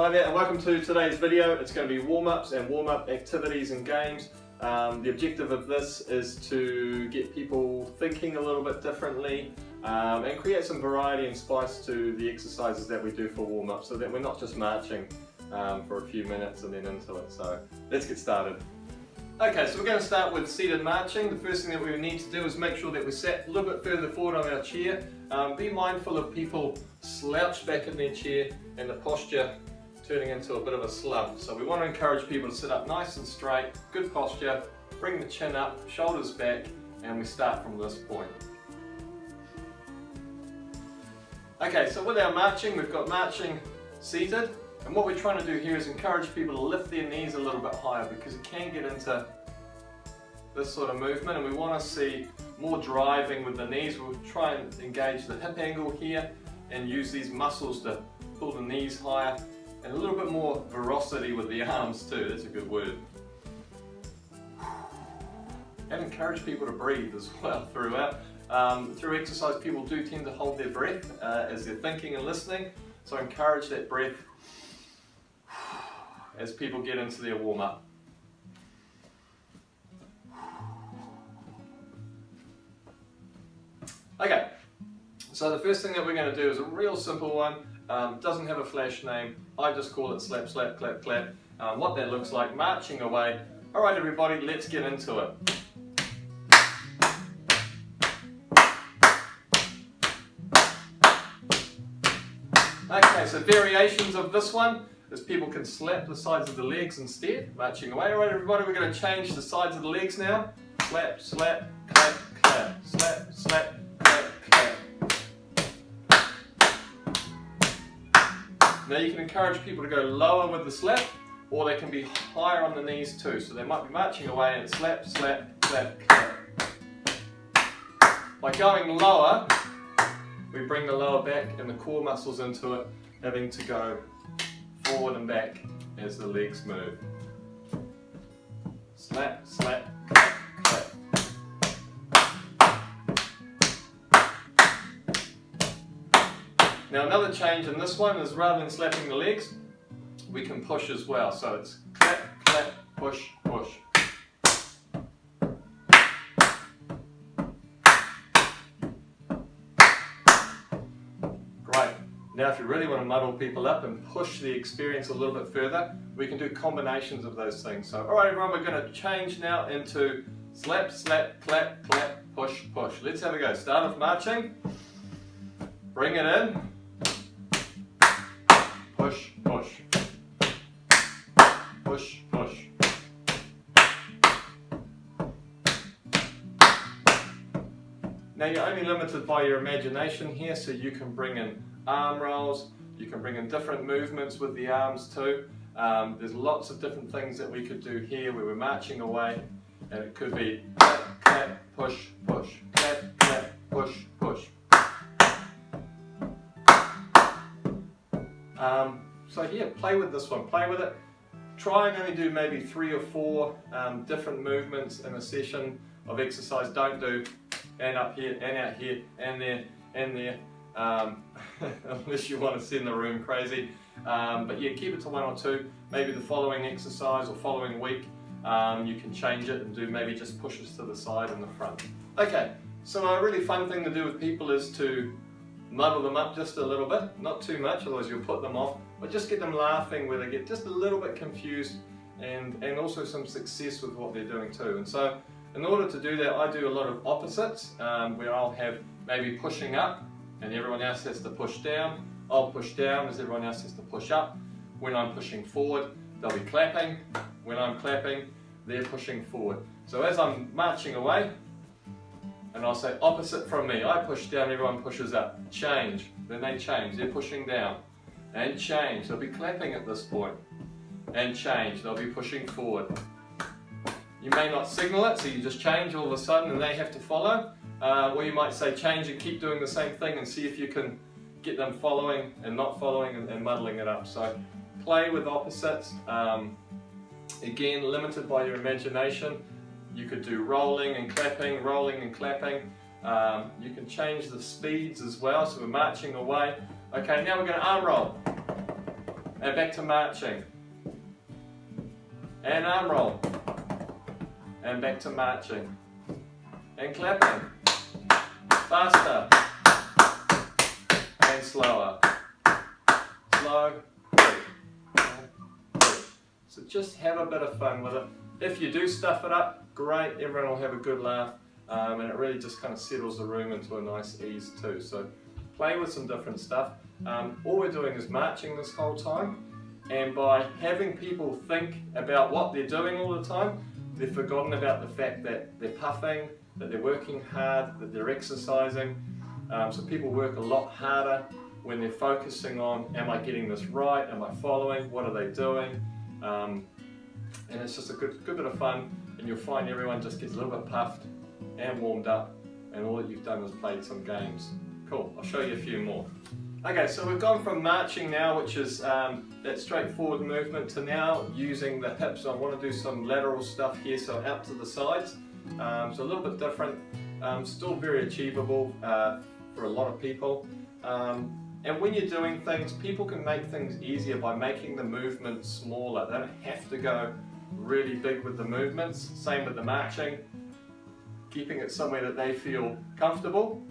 Hi there and welcome to today's video. It's going to be warm-ups and warm-up activities and games. The objective of this is to get people thinking a little bit differently and create some variety and spice to the exercises that we do for warm-up so that we're not just marching for a few minutes and then into it. So let's get started. Okay, so we're going to start with seated marching. The first thing that we need to do is make sure that we're sat a little bit further forward on our chair. Be mindful of people slouched back in their chair and the posture turning into a bit of a slump. So we want to encourage people to sit up nice and straight, good posture, bring the chin up, shoulders back, and we start from this point. Okay, so with our marching, we've got marching seated, and what we're trying to do here is encourage people to lift their knees a little bit higher because it can get into this sort of movement, and we want to see more driving with the knees. We'll try and engage the hip angle here and use these muscles to pull the knees higher, and a little bit more veracity with the arms too. That's a good word. And encourage people to breathe as well throughout. Through exercise, people do tend to hold their breath as they're thinking and listening, so encourage that breath as people get into their warm-up. Okay, so the first thing that we're going to do is a real simple one. Doesn't have a flash name. I just call it slap, slap, clap, clap. What that looks like, marching away. All right, everybody, let's get into it. Okay, so variations of this one is people can slap the sides of the legs instead, marching away. All right, everybody, we're going to change the sides of the legs now. Slap, slap, clap, clap, slap, slap, clap, clap. Now you can encourage people to go lower with the slap, or they can be higher on the knees too. So they might be marching away and slap, slap, clap, clap. By going lower, we bring the lower back and the core muscles into it, having to go forward and back as the legs move. Slap, slap, clap, clap. Now another change in this one is rather than slapping the legs, we can push as well. So it's clap, clap, push, push. Great. Now if you really want to muddle people up and push the experience a little bit further, we can do combinations of those things. So alright everyone, we're going to change now into slap, slap, clap, clap, push, push. Let's have a go. Start off marching. Bring it in. Push, push. Push, push. Now you're only limited by your imagination here, so you can bring in arm rolls, you can bring in different movements with the arms too. There's lots of different things that we could do here where we're marching away, and it could be clap, clap, push, push, clap, clap, push, push. So yeah, play with this one, play with it. Try and only do maybe 3 or 4 different movements in a session of exercise. Don't do and up here, and out here, and there, and there, unless you want to send the room crazy. But yeah, keep it to 1 or 2. Maybe the following exercise or following week, you can change it and do maybe just pushes to the side and the front. Okay, so a really fun thing to do with people is to muddle them up just a little bit, not too much, otherwise you'll put them off, but just get them laughing where they get just a little bit confused and also some success with what they're doing too. And so in order to do that, I do a lot of opposites, where I'll have maybe pushing up and everyone else has to push down. I'll push down as everyone else has to push up. When I'm pushing forward, they'll be clapping. When I'm clapping, they're pushing forward. So as I'm marching away, and I'll say opposite from me, I push down, everyone pushes up, change, then they change, they're pushing down, and change, they'll be clapping at this point, and change, they'll be pushing forward. You may not signal it, so you just change all of a sudden and they have to follow, or you might say change and keep doing the same thing and see if you can get them following and not following and muddling it up. So play with opposites, again limited by your imagination. You could do rolling and clapping, rolling and clapping. You can change the speeds as well, so we're marching away. Okay, now we're going to arm roll. and back to marching, and arm roll, and back to marching, and clapping, faster, and slower, slow, 3, 3. So just have a bit of fun with it. If you do stuff it up, great, everyone will have a good laugh, and it really just kind of settles the room into a nice ease too. So play with some different stuff. All we're doing is marching this whole time, and by having people think about what they're doing all the time, they've forgotten about the fact that they're puffing, that they're working hard, that they're exercising. So people work a lot harder when they're focusing on, am I getting this right, am I following, what are they doing? And it's just a good bit of fun, and you'll find everyone just gets a little bit puffed and warmed up, and all that you've done is played some games. Cool, I'll show you a few more. Okay, so we've gone from marching now, which is that straightforward movement, to now using the hips. I want to do some lateral stuff here, so out to the sides. So a little bit different, still very achievable for a lot of people. And when you're doing things, people can make things easier by making the movement smaller. They don't have to go really big with the movements. Same with the marching, keeping it somewhere that they feel comfortable.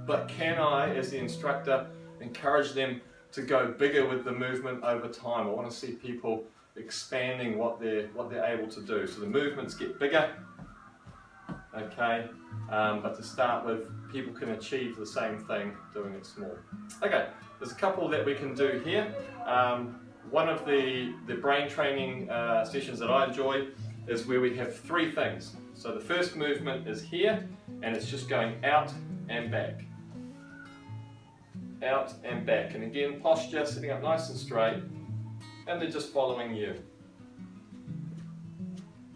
But can I, as the instructor, encourage them to go bigger with the movement over time? I want to see people expanding what they're able to do. So the movements get bigger, okay, but to start with, people can achieve the same thing doing it small. Okay, there's a couple that we can do here. One of the brain training sessions that I enjoy is where we have 3 things. So the first movement is here, and it's just going out and back. Out and back, and again posture, sitting up nice and straight, and they're just following you.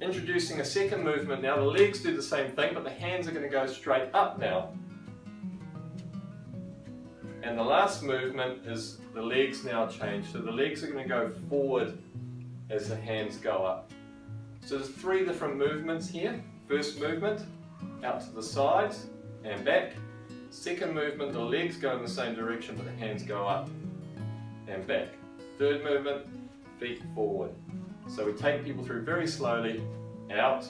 Introducing a second movement now. The legs do the same thing, but the hands are going to go straight up now. And the last movement is the legs now change, so the legs are going to go forward as the hands go up. So there's 3 different movements here. First movement, out to the sides and back. Second movement, the legs go in the same direction, but the hands go up and back. Third movement, feet forward. So we take people through very slowly, out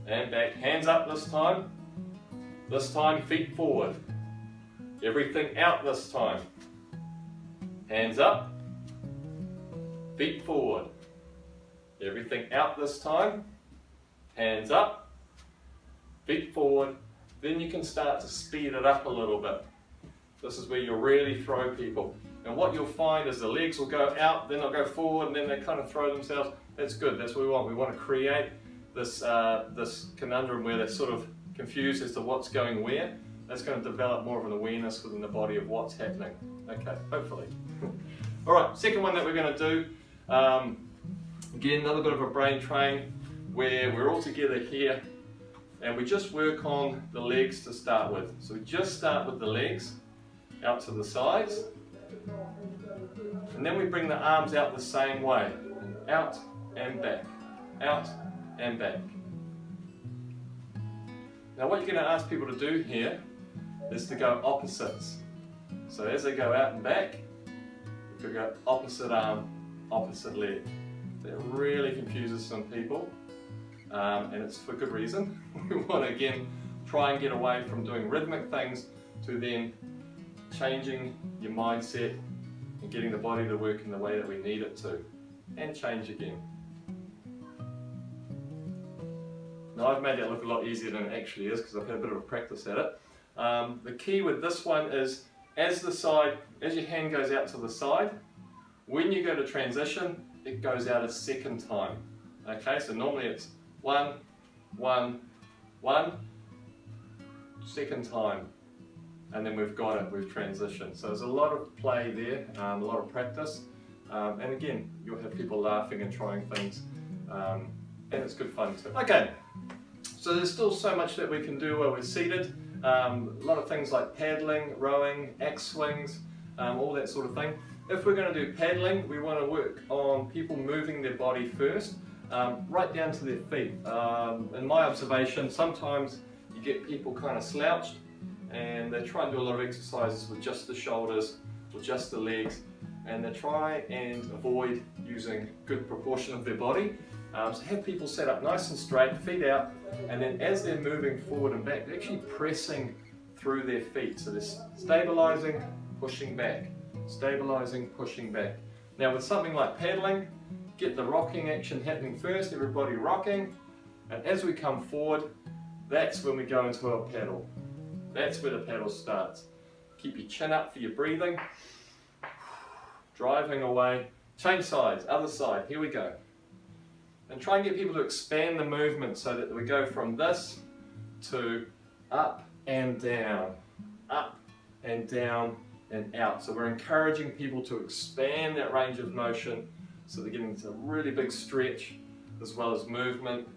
and back. Hands up this time. This time, feet forward. Everything out this time. Hands up, feet forward. Everything out this time. Hands up, feet forward. Then you can start to speed it up a little bit. This is where you'll really throw people. And what you'll find is the legs will go out, then they'll go forward, and then they kind of throw themselves. That's good, that's what we want. We want to create this, this conundrum where they're sort of confused as to what's going where. That's going to develop more of an awareness within the body of what's happening. Okay, hopefully. Alright, second one that we're going to do, again, another bit of a brain train, where we're all together here, and we just work on the legs to start with. So we just start with the legs out to the sides, and then we bring the arms out the same way, out and back, out and back. Now what you're going to ask people to do here is to go opposites. So as they go out and back, you could go opposite arm, opposite leg. That really confuses some people. And it's for good reason. We want to again try and get away from doing rhythmic things to then changing your mindset and getting the body to work in the way that we need it to, and change again. Now I've made that look a lot easier than it actually is because I've had a bit of a practice at it. The key with this one is as your hand goes out to the side, when you go to transition, it goes out a second time. Okay, so normally it's 1, 1, 1, second time, and then we've got it, we've transitioned. So there's a lot of play there, a lot of practice, and again, you'll have people laughing and trying things, and it's good fun too. Okay, so there's still so much that we can do while we're seated. A lot of things like paddling, rowing, axe swings, all that sort of thing. If we're going to do paddling, we want to work on people moving their body first, right down to their feet. In my observation, sometimes you get people kind of slouched and they try and do a lot of exercises with just the shoulders or just the legs, and they try and avoid using a good proportion of their body. So have people set up nice and straight, feet out, and then as they're moving forward and back, they're actually pressing through their feet. So they're stabilizing, pushing back, stabilizing, pushing back. Now with something like paddling, get the rocking action happening first, everybody rocking, and as we come forward, that's when we go into our paddle. That's where the paddle starts. Keep your chin up for your breathing, driving away, change sides, other side, here we go. And try and get people to expand the movement so that we go from this to up and down and out. So we're encouraging people to expand that range of motion so they're getting a really big stretch as well as movement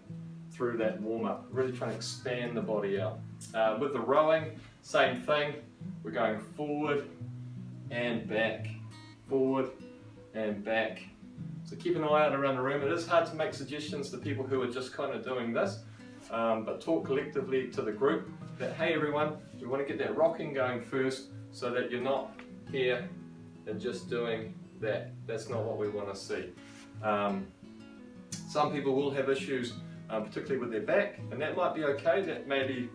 through that warm-up. Really trying to expand the body out. With the rowing, same thing. We're going forward and back, forward and back. So keep an eye out around the room. It is hard to make suggestions to people who are just kind of doing this, but talk collectively to the group that, hey everyone, we want to get that rocking going first so that you're not here and just doing that. That's not what we want to see. Some people will have issues, particularly with their back, and that might be okay. That may be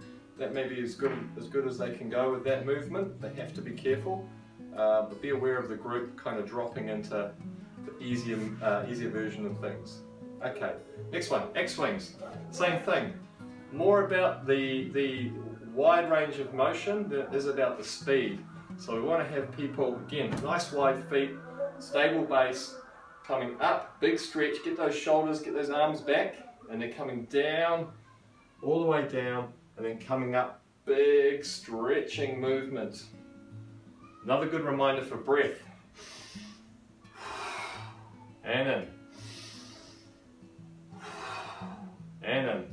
as good as they can go with that movement. They have to be careful, but be aware of the group kind of dropping into the easier version of things. Okay, next one, X-swings. Same thing. More about the wide range of motion than it is about the speed. So we want to have people, again, nice wide feet, stable base, coming up, big stretch, get those shoulders, get those arms back, and they're coming down, all the way down, and then coming up, big stretching movement. Another good reminder for breath. And in. And in.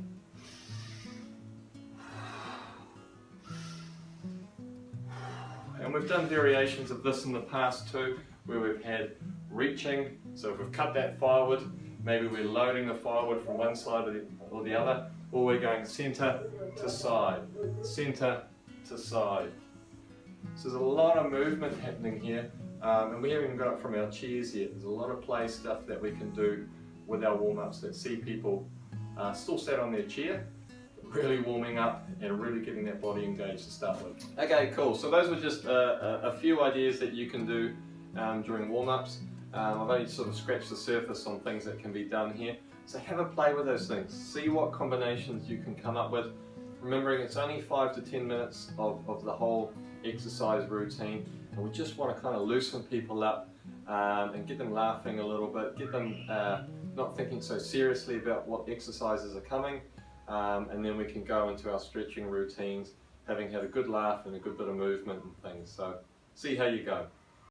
And we've done variations of this in the past too, where we've had reaching. So if we've cut that firewood, maybe we're loading the firewood from one side or the other, or we're going centre to side, centre to side. So there's a lot of movement happening here, and we haven't even got up from our chairs yet. There's a lot of play stuff that we can do with our warm-ups that see people still sat on their chair, really warming up and really getting that body engaged to start with. Okay, cool. So those were just a few ideas that you can do during warm-ups. I've only sort of scratched the surface on things that can be done here. So have a play with those things. See what combinations you can come up with. Remembering it's only 5 to 10 minutes of the whole exercise routine, and we just want to kind of loosen people up and get them laughing a little bit, get them not thinking so seriously about what exercises are coming, and then we can go into our stretching routines having had a good laugh and a good bit of movement and things. So see how you go.